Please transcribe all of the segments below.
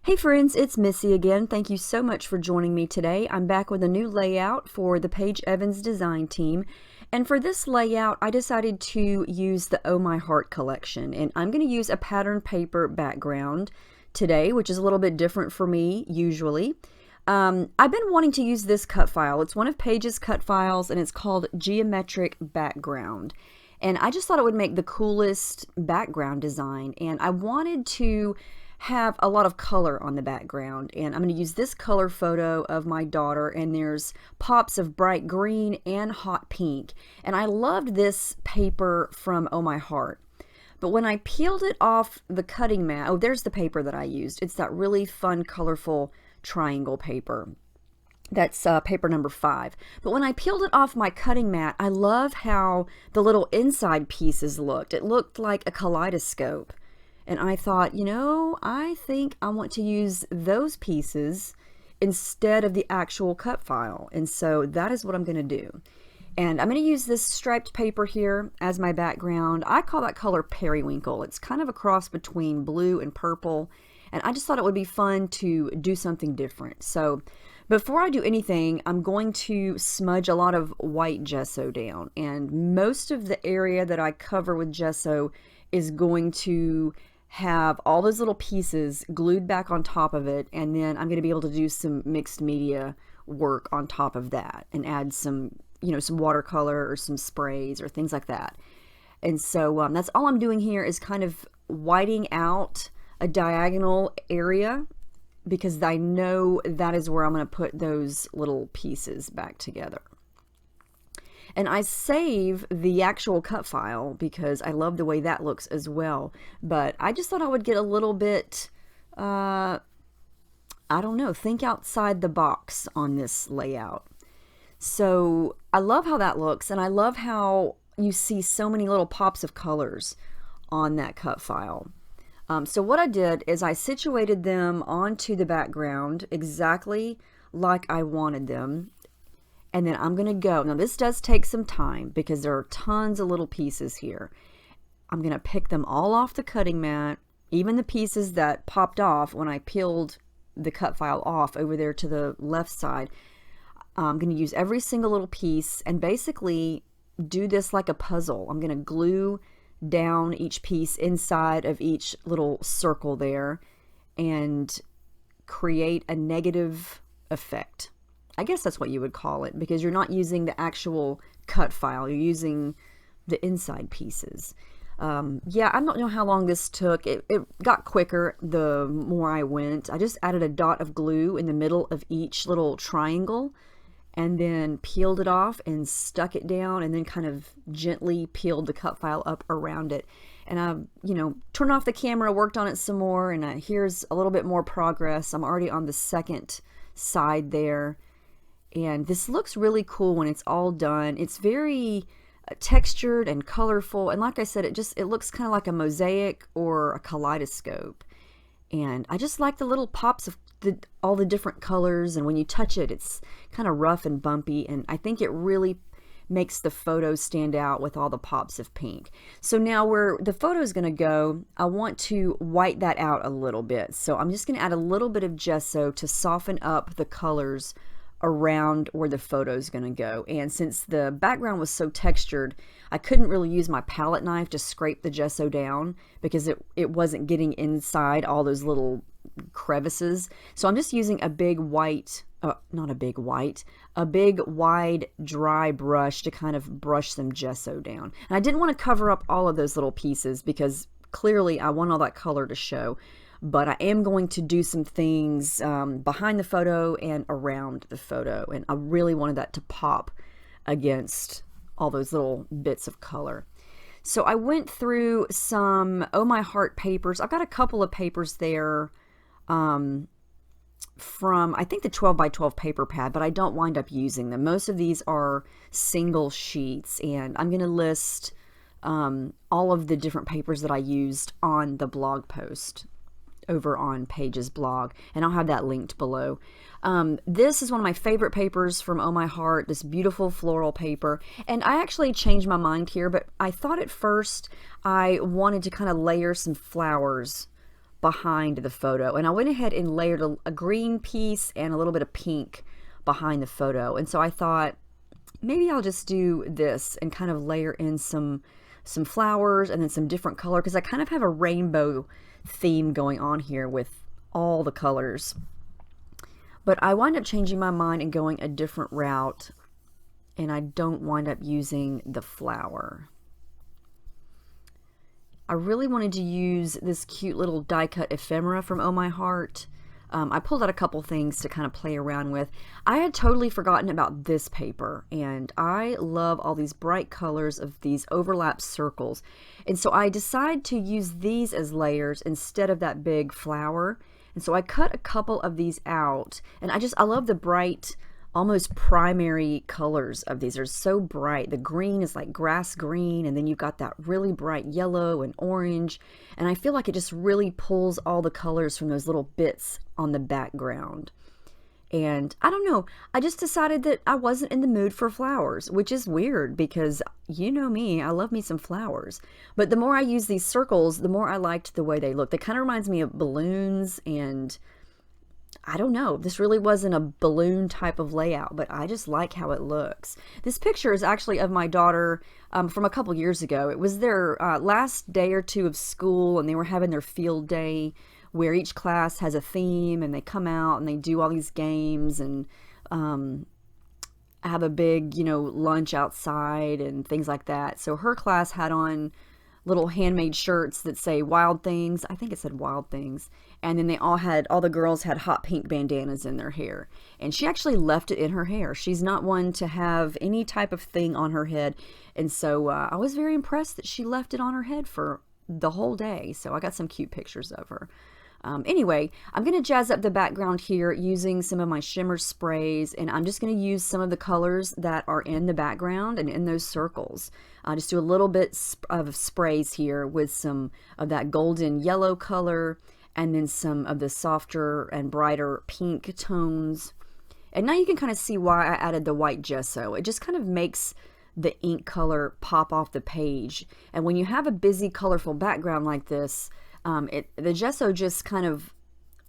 Hey friends, it's Missy again. Thank you so much for joining me today. I'm back with a new layout for the Paige Evans design team. And for this layout, I decided to use the Oh My Heart collection. And I'm going to use a pattern paper background today, which is a little bit different for me usually. I've been wanting to use this cut file. It's one of Paige's cut files and it's called Geometric Background. And I just thought it would make the coolest background design. And I wanted to have a lot of color on the background, and I'm going to use this color photo of my daughter, and there's pops of bright green and hot pink, and I loved this paper from Oh My Heart. But when I peeled it off the cutting mat, oh, there's the paper that I used. It's that really fun colorful triangle paper. That's paper number 5. But when I peeled it off my cutting mat, I love how the little inside pieces looked. It looked like a kaleidoscope. And I thought, I think I want to use those pieces instead of the actual cut file. And so that is what I'm going to do. And I'm going to use this striped paper here as my background. I call that color periwinkle. It's kind of a cross between blue and purple. And I just thought it would be fun to do something different. So before I do anything, I'm going to smudge a lot of white gesso down. And most of the area that I cover with gesso is going to have all those little pieces glued back on top of it, and then I'm going to be able to do some mixed media work on top of that and add some, some watercolor or some sprays or things like that. And so that's all I'm doing here, is kind of whiting out a diagonal area, because I know that is where I'm going to put those little pieces back together. And I save the actual cut file because I love the way that looks as well. But I just thought I would get a little bit, I don't know, think outside the box on this layout. So I love how that looks, and I love how you see so many little pops of colors on that cut file. So what I did is I situated them onto the background exactly like I wanted them. And then I'm going to go. Now this does take some time because there are tons of little pieces here. I'm going to pick them all off the cutting mat, even the pieces that popped off when I peeled the cut file off over there to the left side. I'm going to use every single little piece and basically do this like a puzzle. I'm going to glue down each piece inside of each little circle there and create a negative effect. I guess that's what you would call it, because you're not using the actual cut file, you're using the inside pieces. Yeah, I don't know how long this took. It got quicker the more I went. I just added a dot of glue in the middle of each little triangle and then peeled it off and stuck it down, and then kind of gently peeled the cut file up around it. And I, turned off the camera, worked on it some more, and here's a little bit more progress. I'm already on the second side there. And this looks really cool when it's all done. It's very textured and colorful. And like I said, it looks kind of like a mosaic or a kaleidoscope. And I just like the little pops of all the different colors. And when you touch it, it's kind of rough and bumpy. And I think it really makes the photo stand out with all the pops of pink. So now where the photo is going to go, I want to white that out a little bit. So I'm just going to add a little bit of gesso to soften up the colors around where the photo is going to go. And since the background was so textured, I couldn't really use my palette knife to scrape the gesso down because it wasn't getting inside all those little crevices. So I'm just using a big white, not a big white, a big wide dry brush to kind of brush some gesso down. And I didn't want to cover up all of those little pieces because clearly I want all that color to show. But I am going to do some things behind the photo and around the photo. And I really wanted that to pop against all those little bits of color. So I went through some Oh My Heart papers. I've got a couple of papers there from, I think, the 12 by 12 paper pad, but I don't wind up using them. Most of these are single sheets, and I'm going to list all of the different papers that I used on the blog post over on Paige's blog, and I'll have that linked below. This is one of my favorite papers from Oh My Heart, this beautiful floral paper, and I actually changed my mind here, but I thought at first I wanted to kind of layer some flowers behind the photo. And I went ahead and layered a green piece and a little bit of pink behind the photo. And so I thought, maybe I'll just do this and kind of layer in some flowers and then some different color, because I kind of have a rainbow theme going on here with all the colors. But I wind up changing my mind and going a different route, and I don't wind up using the flower. I really wanted to use this cute little die cut ephemera from Oh My Heart. I pulled out a couple things to kind of play around with. I had totally forgotten about this paper, and I love all these bright colors of these overlap circles. And so I decided to use these as layers instead of that big flower. And so I cut a couple of these out, and I love the bright, almost primary colors of these. Are so bright. The green is like grass green, and then you've got that really bright yellow and orange, and I feel like it just really pulls all the colors from those little bits on the background. And I don't know, I just decided that I wasn't in the mood for flowers, which is weird because you know me, I love me some flowers. But the more I use these circles, the more I liked the way they look. They kind of reminds me of balloons, and I don't know, this really wasn't a balloon type of layout, but I just like how it looks. This picture is actually of my daughter from a couple years ago. It was their last day or two of school, and they were having their field day where each class has a theme, and they come out and they do all these games and have a big, lunch outside and things like that. So her class had on little handmade shirts that say Wild Things. I think it said Wild Things. And then all the girls had hot pink bandanas in their hair. And she actually left it in her hair. She's not one to have any type of thing on her head. And so I was very impressed that she left it on her head for the whole day. So I got some cute pictures of her. Anyway, I'm going to jazz up the background here using some of my shimmer sprays, and I'm just going to use some of the colors that are in the background and in those circles. Just do a little bit of sprays here with some of that golden yellow color, and then some of the softer and brighter pink tones. And now you can kind of see why I added the white gesso. It just kind of makes the ink color pop off the page. And when you have a busy, colorful background like this, the gesso just kind of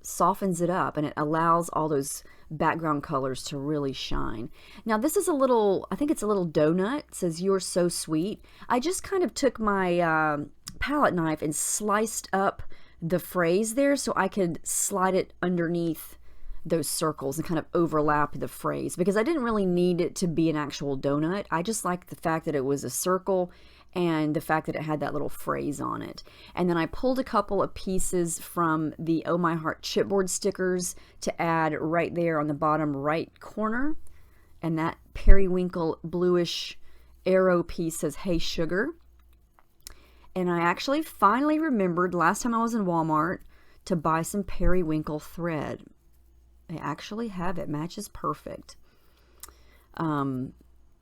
softens it up, and it allows all those background colors to really shine. Now this is I think it's a little donut. It says "You're so sweet." I just kind of took my palette knife and sliced up the phrase there so I could slide it underneath those circles and kind of overlap the phrase, because I didn't really need it to be an actual donut. I just liked the fact that it was a circle and the fact that it had that little phrase on it. And then I pulled a couple of pieces from the Oh My Heart chipboard stickers to add right there on the bottom right corner. And that periwinkle bluish arrow piece says "Hey Sugar." And I actually finally remembered last time I was in Walmart to buy some periwinkle thread. I actually have it. Matches perfect.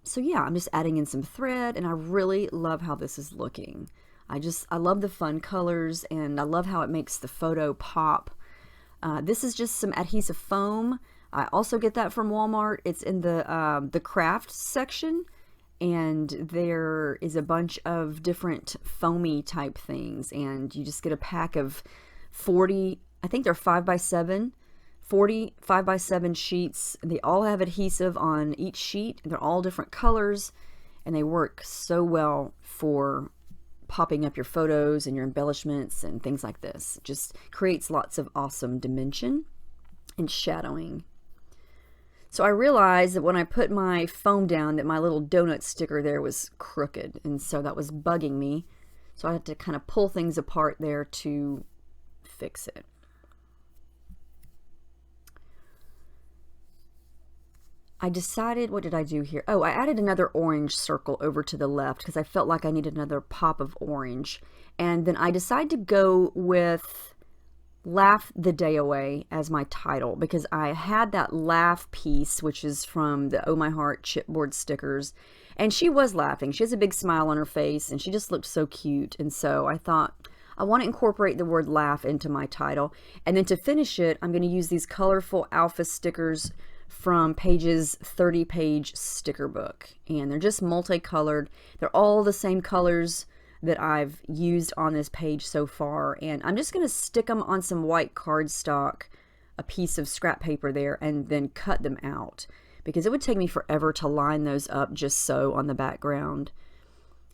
So yeah, I'm just adding in some thread, and I really love how this is looking. I love the fun colors, and I love how it makes the photo pop. This is just some adhesive foam. I also get that from Walmart. It's in the craft section, and there is a bunch of different foamy type things, and you just get a pack of 40, I think they're 5x7, 40 5x7 sheets. They all have adhesive on each sheet. They're all different colors, and they work so well for popping up your photos and your embellishments and things like this. It just creates lots of awesome dimension and shadowing. So I realized that when I put my foam down that my little donut sticker there was crooked, and so that was bugging me. So I had to kind of pull things apart there to fix it. I decided, what did I do here? Oh, I added another orange circle over to the left because I felt like I needed another pop of orange. And then I decided to go with "Laugh the Day Away" as my title, because I had that laugh piece, which is from the Oh My Heart chipboard stickers, and she was laughing. She has a big smile on her face, and she just looked so cute. And so I thought, I want to incorporate the word laugh into my title. And then to finish it, I'm going to use these colorful alpha stickers from Paige's 30-page sticker book, and they're just multicolored. They're all the same colors that I've used on this page so far, and I'm just going to stick them on some white cardstock, a piece of scrap paper there, and then cut them out, because it would take me forever to line those up just so on the background.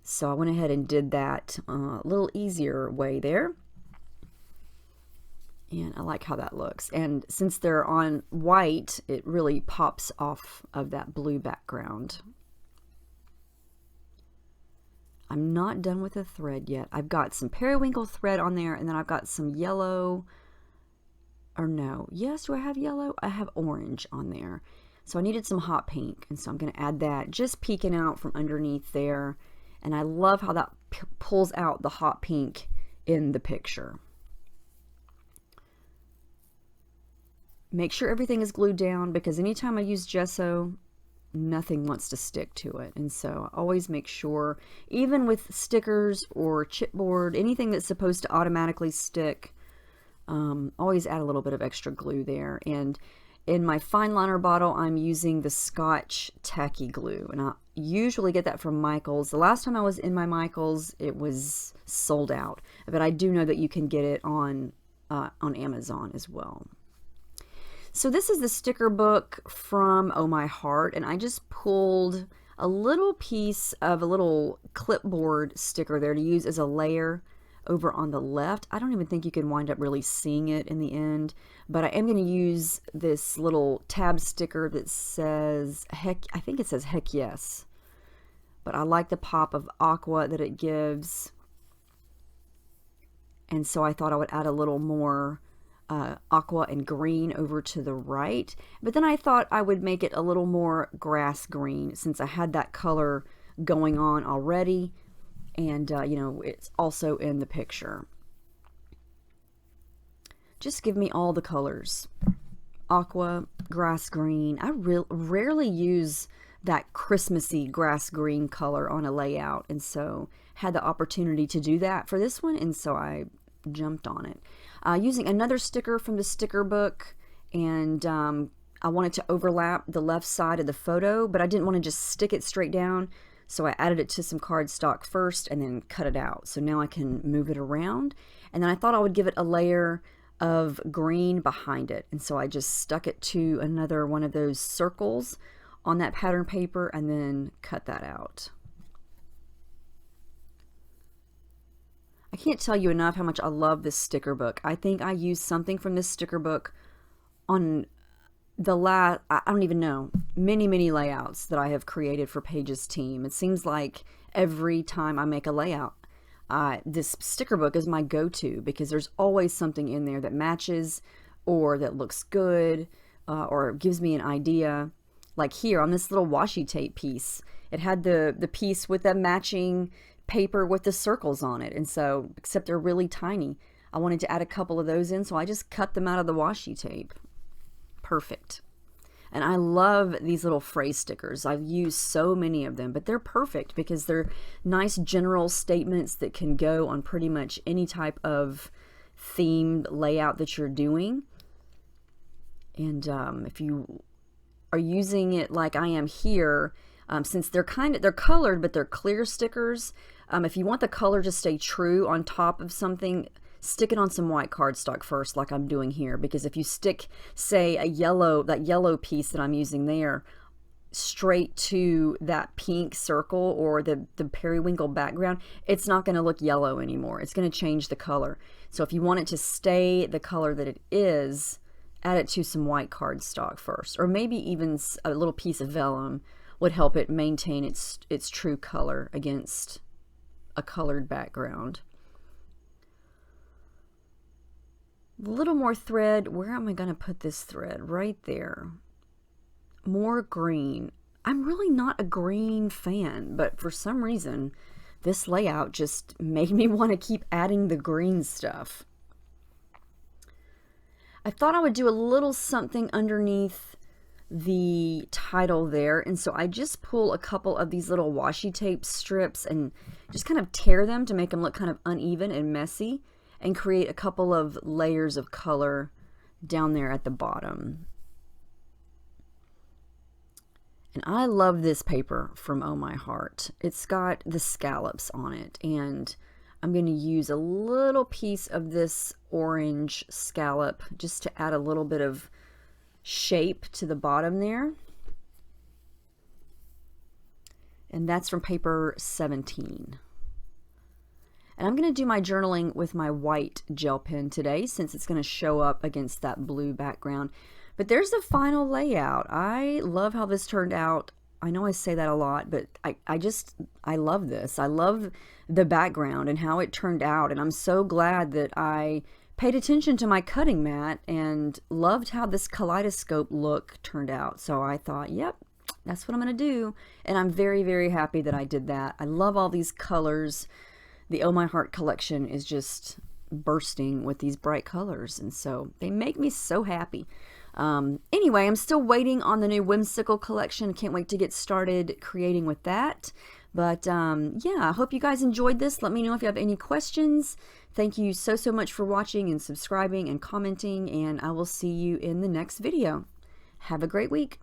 So I went ahead and did that a little easier way there. And I like how that looks. And since they're on white, it really pops off of that blue background. I'm not done with the thread yet. I've got some periwinkle thread on there, and then I've got some yellow, or no, yes, do I have yellow? I have orange on there. So I needed some hot pink, and so I'm going to add that, just peeking out from underneath there. And I love how that pulls out the hot pink in the picture. Make sure everything is glued down, because anytime I use gesso, nothing wants to stick to it. And so I always make sure, even with stickers or chipboard, anything that's supposed to automatically stick, always add a little bit of extra glue there. And in my fine liner bottle, I'm using the Scotch tacky glue, and I usually get that from Michael's. The last time I was in my Michael's, it was sold out, but I do know that you can get it on Amazon as well. So this is the sticker book from Oh My Heart, and I just pulled a little piece of a little clipboard sticker there to use as a layer over on the left. I don't even think you can wind up really seeing it in the end, but I am going to use this little tab sticker that says, I think it says heck yes, but I like the pop of aqua that it gives, and so I thought I would add a little more aqua and green over to the right, but then I thought I would make it a little more grass green since I had that color going on already, and you know, it's also in the picture. Just give me all the colors. Aqua, grass green. I rarely use that Christmassy grass green color on a layout, and so had the opportunity to do that for this one, and so I jumped on it. Using another sticker from the sticker book, and I wanted to overlap the left side of the photo, but I didn't want to just stick it straight down, so I added it to some cardstock first and then cut it out. So now I can move it around, and then I thought I would give it a layer of green behind it, and so I just stuck it to another one of those circles on that pattern paper and then cut that out. I can't tell you enough how much I love this sticker book. I think I used something from this sticker book on the I don't even know, many layouts that I have created for Paige's team. It seems like every time I make a layout, this sticker book is my go-to, because there's always something in there that matches or that looks good or gives me an idea. Like here on this little washi tape piece, it had the piece with the matching paper with the circles on it, and so, except they're really tiny, I wanted to add a couple of those in, so I just cut them out of the washi tape. Perfect. And I love these little phrase stickers. I've used so many of them, but they're perfect because they're nice general statements that can go on pretty much any type of themed layout that you're doing. And if you are using it like I am here, since they're colored, but they're clear stickers, if you want the color to stay true on top of something, stick it on some white cardstock first, like I'm doing here, because if you stick, say, that yellow piece that I'm using there straight to that pink circle or the periwinkle background, it's not going to look yellow anymore. It's going to change the color. So if you want it to stay the color that it is, add it to some white cardstock first, or maybe even a little piece of vellum would help it maintain its true color against a colored background. A little more thread. Where am I going to put this thread? Right there. More green. I'm really not a green fan, but for some reason this layout just made me want to keep adding the green stuff. I thought I would do a little something underneath the title there, and so I just pull a couple of these little washi tape strips and just kind of tear them to make them look kind of uneven and messy, and create a couple of layers of color down there at the bottom. And I love this paper from Oh My Heart. It's got the scallops on it, and I'm going to use a little piece of this orange scallop just to add a little bit of shape to the bottom there. And that's from paper 17. And I'm going to do my journaling with my white gel pen today, since it's going to show up against that blue background. But there's the final layout. I love how this turned out. I know I say that a lot, but I love this. I love the background and how it turned out. And I'm so glad that I paid attention to my cutting mat and loved how this kaleidoscope look turned out. So I thought, yep, that's what I'm going to do. And I'm very, very happy that I did that. I love all these colors. The Oh My Heart collection is just bursting with these bright colors. And so they make me so happy. Anyway, I'm still waiting on the new whimsical collection. Can't wait to get started creating with that. But yeah, I hope you guys enjoyed this. Let me know if you have any questions. Thank you so much for watching and subscribing and commenting, and I will see you in the next video. Have a great week.